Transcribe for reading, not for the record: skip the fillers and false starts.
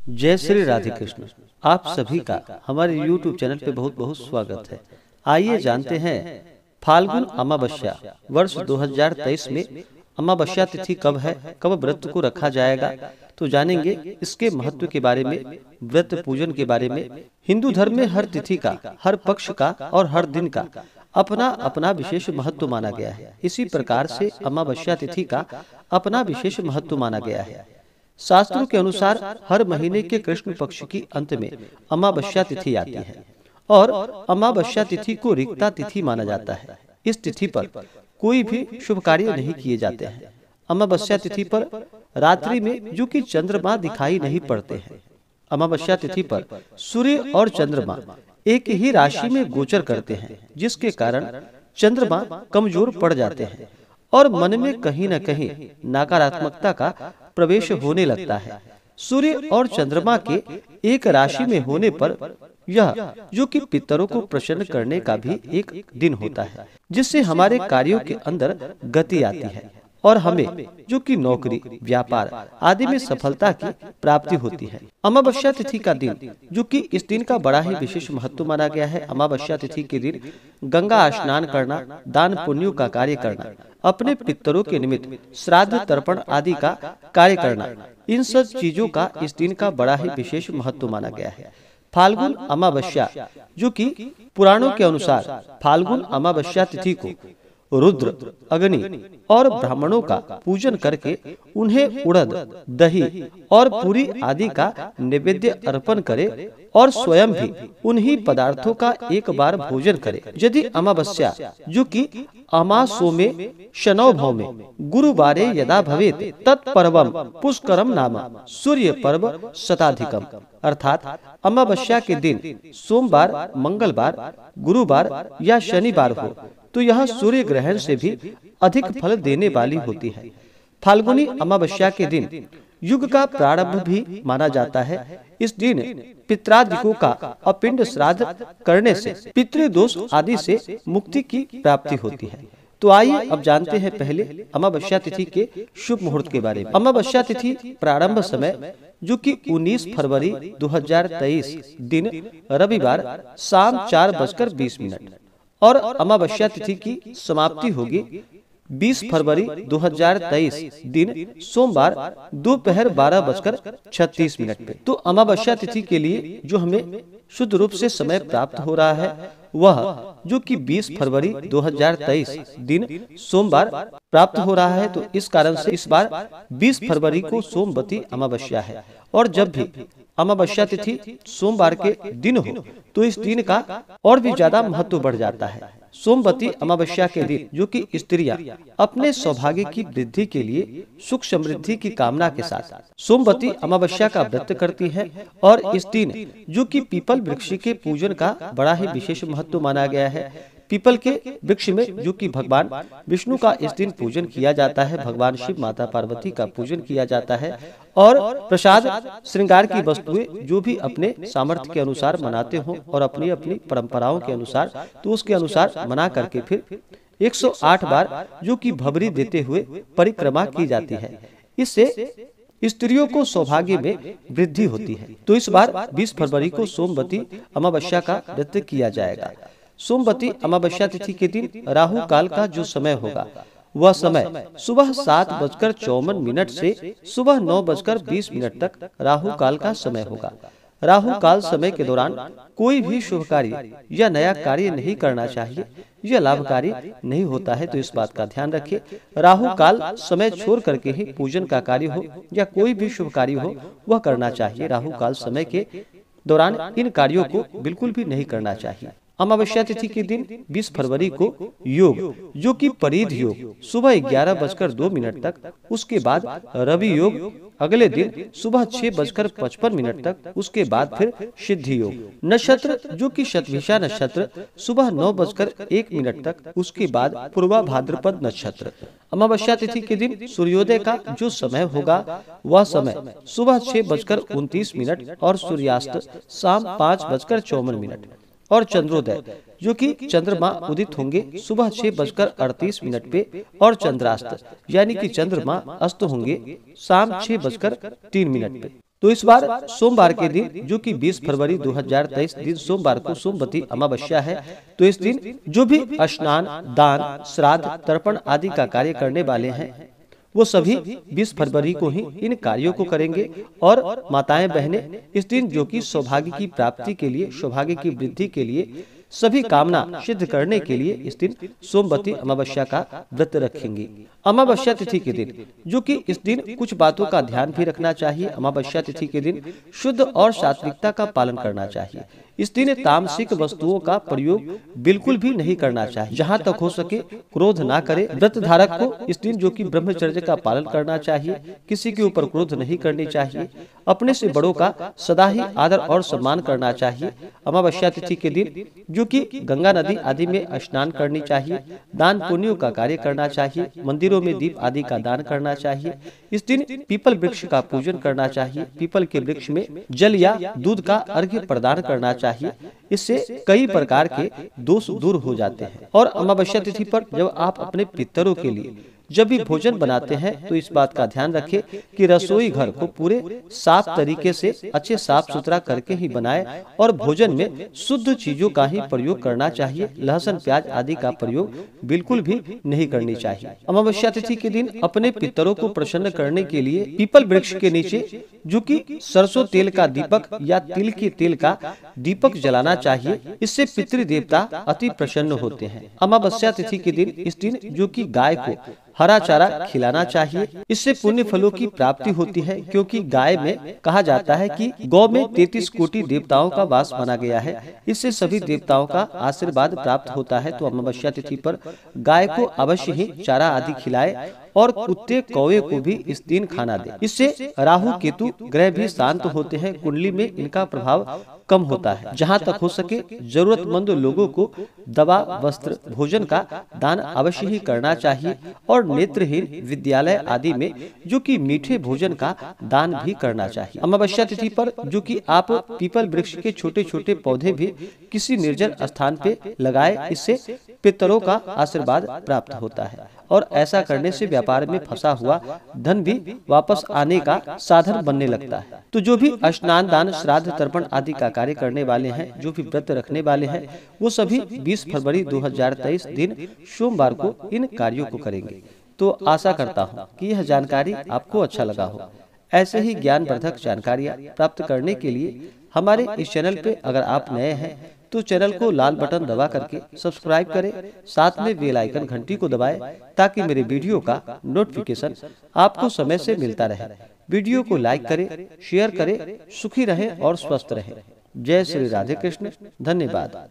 जय श्री राधे कृष्ण। आप सभी का हमारे YouTube चैनल पे बहुत बहुत स्वागत है। आइए जानते हैं फाल्गुन अमावस्या वर्ष 2023 में अमावस्या तिथि कब है, कब व्रत को रखा जाएगा, तो जानेंगे इसके महत्व के बारे में, व्रत पूजन के बारे में। हिंदू धर्म में हर तिथि का, हर पक्ष का और हर दिन का अपना अपना विशेष महत्व माना गया है। इसी प्रकार से अमावस्या तिथि का अपना विशेष महत्व माना गया है। शास्त्रों के अनुसार हर महीने के कृष्ण पक्ष की अंत में अमावस्या तिथि आती है और अमावस्या तिथि को रिक्ता तिथि माना जाता है। इस तिथि पर कोई भी शुभ कार्य नहीं किए जाते हैं। अमावस्या तिथि पर रात्रि में जो कि चंद्रमा दिखाई नहीं पड़ते हैं। अमावस्या तिथि पर सूर्य और चंद्रमा एक ही राशि में गोचर करते हैं, जिसके कारण चंद्रमा कमजोर पड़ जाते हैं और मन में कहीं न कहीं नकारात्मकता का प्रवेश होने लगता है। सूर्य और चंद्रमा के एक राशि में होने पर यह जो कि पितरों को प्रसन्न करने का भी एक दिन होता है, जिससे हमारे कार्यों के अंदर गति आती है और हमें जो कि नौकरी, व्यापार आदि में सफलता की प्राप्ति होती है। अमावस्या तिथि का दिन जो कि इस दिन का बड़ा ही विशेष महत्व माना गया है। अमावस्या तिथि के दिन गंगा स्नान करना, दान पुण्यों का कार्य करना, अपने पितरों के निमित्त श्राद्ध तर्पण आदि का कार्य करना, इन सब चीजों का इस दिन का बड़ा ही विशेष महत्व माना गया है। फाल्गुन अमावस्या जो कि पुराणों के अनुसार फाल्गुन अमावस्या तिथि को रुद्र, अग्नि और ब्राह्मणों का पूजन करके उन्हें उड़द, दही और पूरी आदि का नैवेद्य अर्पण करे और स्वयं भी उन्हीं पदार्थों का एक बार भोजन करे। यदि अमावस्या जो कि अमासो में शनौ भौ में गुरुवारे यदा भवेत तत्पर्वम पुष्करम नाम सूर्य पर्व शताधिकम, अर्थात अमावस्या के दिन सोमवार, मंगलवार, गुरुवार या शनिवार हो तो यह सूर्य ग्रहण से भी अधिक फल देने वाली होती है। फाल्गुनी अमावस्या के दिन युग का प्रारंभ भी माना जाता है। इस दिन पितरादिकों का अपिंड श्राद्ध करने से पितृदोष आदि से मुक्ति की प्राप्ति होती है। तो आइए अब जानते हैं पहले अमावस्या तिथि के शुभ मुहूर्त के बारे में। अमावस्या तिथि प्रारंभ समय जो कि 19 फरवरी 2023 दिन रविवार शाम 4:20 और अमावस्या तिथि की समाप्ति होगी 20 फरवरी 2023 दिन सोमवार दोपहर 12:36 पे। तो अमावस्या तिथि के लिए जो हमें शुद्ध रूप से समय प्राप्त हो रहा है वह जो कि 20 फरवरी 2023 दिन सोमवार प्राप्त हो रहा है। तो इस कारण से इस बार 20 फरवरी को सोमवती अमावस्या है और जब भी अमावस्या तिथि सोमवार के दिन हो तो इस दिन का और भी ज्यादा महत्व बढ़ जाता है। सोमवती अमावस्या के दिन जो कि स्त्रियां अपने सौभाग्य की वृद्धि के लिए सुख समृद्धि की कामना के साथ सोमवती अमावस्या का व्रत करती हैं और इस दिन जो कि पीपल वृक्ष के पूजन का बड़ा ही विशेष महत्व माना गया है। पीपल के वृक्ष में जो कि भगवान विष्णु का इस दिन पूजन किया जाता है, भगवान शिव, माता पार्वती का पूजन किया जाता है और प्रसाद श्रृंगार की वस्तुएं जो भी अपने सामर्थ्य के अनुसार मनाते हों और अपनी अपनी परंपराओं के अनुसार तो उसके अनुसार मना करके फिर 108 बार जो कि भबरी देते हुए परिक्रमा की जाती है। इससे स्त्रियों को सौभाग्य में वृद्धि होती है। तो इस बार 20 फरवरी को सोमवती अमावस्या का व्रत किया जाएगा। सोमवती अमावस्या तिथि के दिन राहु काल का जो समय होगा वह समय सुबह 7:54 से सुबह 9:20 तक राहु काल का समय होगा। राहु काल समय के दौरान कोई भी शुभ कार्य या नया कार्य नहीं करना चाहिए, यह लाभकारी नहीं होता है। तो इस बात का ध्यान रखिए। राहु काल समय छोड़ करके ही पूजन का कार्य हो या कोई भी शुभ कार्य हो वह करना चाहिए। राहु काल समय के दौरान इन कार्यों को बिल्कुल भी नहीं करना चाहिए। अमावस्या तिथि के दिन 20 फरवरी को योग जो कि परिध योग सुबह 11:02 तक, उसके बाद रवि योग अगले दिन सुबह 6:55 तक, उसके बाद फिर सिद्धि योग। नक्षत्र जो कि शतभिषा नक्षत्र सुबह 9:01 तक, उसके बाद पूर्वा भाद्रपद नक्षत्र। अमावस्या तिथि के दिन सूर्योदय का जो समय होगा वह समय सुबह 6:29 और सूर्यास्त शाम 5:54 और चंद्रोदय जो कि चंद्रमा उदित होंगे सुबह 6:38 पे और चंद्रास्त यानी कि चंद्रमा अस्त होंगे शाम 6:03 पे। तो इस बार सोमवार के दिन जो कि 20 फरवरी 2023 दिन सोमवार को सोमवती अमावस्या है, तो इस दिन जो भी स्नान, दान, श्राद्ध, तर्पण आदि का कार्य करने वाले हैं वो सभी 20 फरवरी को ही इन कार्यों को करेंगे। और माताएं बहनें इस दिन जो कि सौभाग्य की प्राप्ति के लिए, सौभाग्य की वृद्धि के लिए, सभी कामना सिद्ध करने के लिए इस दिन सोमवती अमावस्या का व्रत रखेंगी। अमावस्या तिथि के दिन जो कि इस दिन कुछ बातों का ध्यान भी रखना चाहिए। अमावस्या तिथि के दिन शुद्ध और सात्विकता का पालन करना चाहिए। इस दिन तामसिक वस्तुओं का प्रयोग बिल्कुल भी नहीं करना चाहिए। जहाँ तक हो सके क्रोध ना करे। व्रत धारक को इस दिन जो कि ब्रह्मचर्य का पालन करना चाहिए, किसी के ऊपर क्रोध नहीं करनी चाहिए, अपने से बड़ों का सदा ही आदर और सम्मान करना चाहिए। अमावस्या तिथि के दिन जो कि गंगा नदी आदि में स्नान करनी चाहिए, दान पुण्यों का कार्य करना चाहिए, मंदिरों में दीप आदि का दान करना चाहिए। इस दिन पीपल वृक्ष का पूजन करना चाहिए। पीपल के वृक्ष में जल या दूध का अर्घ्य प्रदान करना चाहिए। इससे कई प्रकार के दोष दूर हो जाते हैं। और अमावस्या तिथि पर जब आप अपने पितरों के लिए जब भी भोजन बनाते हैं तो इस बात का ध्यान रखें कि रसोई घर को पूरे साफ तरीके से अच्छे साफ सुथरा करके ही बनाए और भोजन में शुद्ध चीजों का ही प्रयोग करना चाहिए। लहसुन, प्याज आदि का प्रयोग बिल्कुल भी नहीं करनी चाहिए। अमावस्या तिथि के दिन अपने पितरों को प्रसन्न करने के लिए पीपल वृक्ष के नीचे जो कि सरसों तेल का दीपक या तिल के तेल का दीपक जलाना चाहिए। इससे पितृ देवता अति प्रसन्न होते हैं। अमावस्या तिथि के दिन इस दिन जो कि गाय को हरा चारा खिलाना चाहिए। इससे पुण्य फलों की प्राप्ति होती है, क्योंकि गाय में कहा जाता है कि गौ में 33 कोटि देवताओं का वास माना गया है। इससे सभी देवताओं का आशीर्वाद प्राप्त होता है। तो अमावस्या तिथि पर गाय को अवश्य ही चारा आदि खिलाए और कुत्ते कौवे को भी इस दिन खाना दे। इससे राहु केतु ग्रह भी शांत होते हैं, कुंडली में इनका प्रभाव कम होता है। जहाँ तक हो सके जरूरतमंद लोगों को दवा, वस्त्र, भोजन का दान अवश्य ही करना चाहिए। और नेत्रहीन विद्यालय आदि में जो कि मीठे भोजन का दान भी करना चाहिए। अमावस्या तिथि पर जो कि आप पीपल वृक्ष के छोटे छोटे पौधे भी किसी निर्जन स्थान पे लगाए, इससे पितरों का आशीर्वाद प्राप्त होता है। और ऐसा करने से व्यापार में फंसा हुआ धन भी वापस आने का साधन बनने लगता है। तो जो भी स्नान, दान, श्राद्ध, तर्पण आदि का कार्य करने वाले हैं, जो भी व्रत रखने वाले हैं, वो सभी 20 फरवरी 2023 दिन सोमवार को इन कार्यों को करेंगे। तो आशा करता हूँ कि यह जानकारी आपको अच्छा लगा हो। ऐसे ही ज्ञानवर्धक जानकारियाँ प्राप्त करने के लिए हमारे इस चैनल पे अगर आप नए हैं तो चैनल को लाल बटन दबा करके सब्सक्राइब करें, साथ में बेल आइकन घंटी को दबाएं ताकि मेरे वीडियो का नोटिफिकेशन आपको समय से मिलता रहे। वीडियो को लाइक करें, शेयर करें। सुखी रहें और स्वस्थ रहें। जय श्री राधे कृष्ण। धन्यवाद।